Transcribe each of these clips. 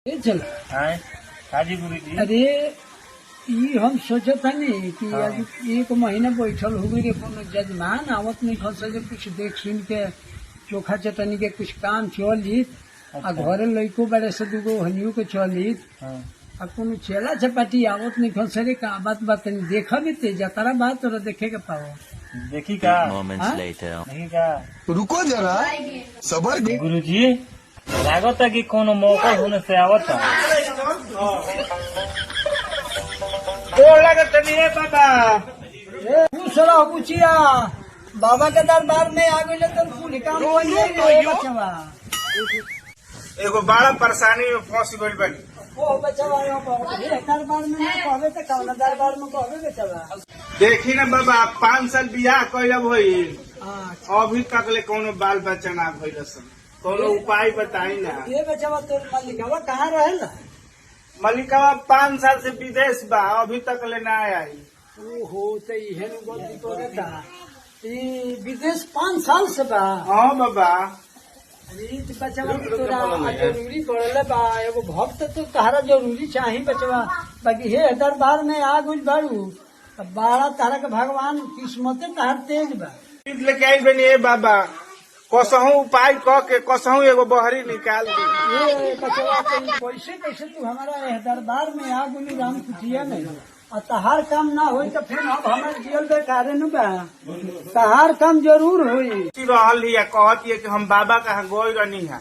चल हाजी गुरु जी। अरे ये हम सोचे था नहीं कि आज एक महीना बैठल हो गई रे कोनो जजमान आवत नहीं खसे जे कुछ देख सुन के चोखा चटनी के कुछ काम चल जी आ घरे लइको बड़े से दुगो हनियो के चल जी आ कोनो चेला चपाटी आवत नहीं खसे रे का बात नहीं देखा भी ते जतरा बात तोरा देखे के पाओ देखी का देखी का रुको जरा सबर गुरु जी लागत है कि कोनो मौका होने से आवत लागत नहीं है बाबा पूछला पूछिया बाबा के दरबार में आ गए तो फूल काम हो गई बचवा एगो बड़ा परेशानी में फंस गइल बानी। ओ बचवा दरबार में ना कहबे तो कौन दरबार में कहबे बचवा देखी ना बाबा 5 साल बियाह कइल भइल हां अभी तक ले कोनो बाल बच्चा ना भइल सन। कोनो उपाय बताई ना। ये बचवा तोर मालिकवा कहाँ रहेला? मलिकवा 5 साल से विदेश बा अभी तक ले ना आई। ओहो तो इहे न गलती करता ई विदेश 5 साल से बा। हाँ बाबा अरे तो बचवा तोरा जरूरी पड़ले बा एगो भक्त तो तारा जरूरी चाही बचवा बाकी हे दरबार में आ गइल बारू बाड़ा तारा के भगवान किस्मते तार तेज बा लेके आई बनी ए बाबा कसहू उपाय क के कसहू एगो बहरी निकाल दी। ये बचवा कैसे कैसे तू हमारा दरबार में आ गइल राम कुटिया में आ तहार काम ना होई तो फिर अब हमारे जीवन बेकारे न बा तहार काम जरूर होई रहल हिया कहत हिया कि हम बाबा कहाँ गई रहनी है।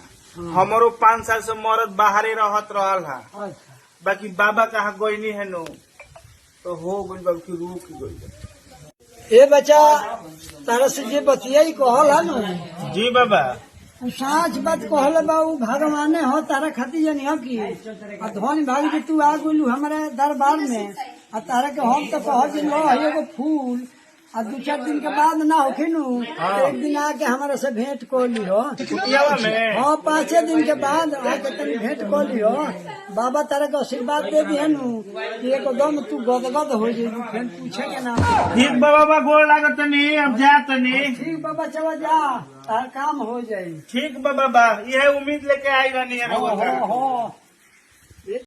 हमरो 5 साल से मरद बाहरे रहत रहल है अच्छा बाकी बाबा कहाँ गई नहीं है नो तो हो गई बाकी रुक गई। ए बच्चा तारा से जे बतिया कहल है न जी बाबा उ साच बात कहल बा उ भगवाने हो तारा खातिर जनी हो की आ धन भाग के तू आ गइलू हमारे दरबार में आ तारा के हम तो कह दिन एगो फूल आ 2-4 दिन के बाद ना होखे नु एक दिन आके हमारे से भेंट कर लियो कुटियावा में हाँ 5 दिन के बाद आके तनी भेंट कर लियो बाबा तारा के आशीर्वाद दे दिए नु कि एकदम तू गदगद हो जाई फिर पूछे के ना ठीक बाबा गोड़ लागत नहीं अब जात नहीं। ठीक बाबा चला जा तार काम हो जाई ठीक बाबा यह उम्मीद लेके आई रहनी है। हो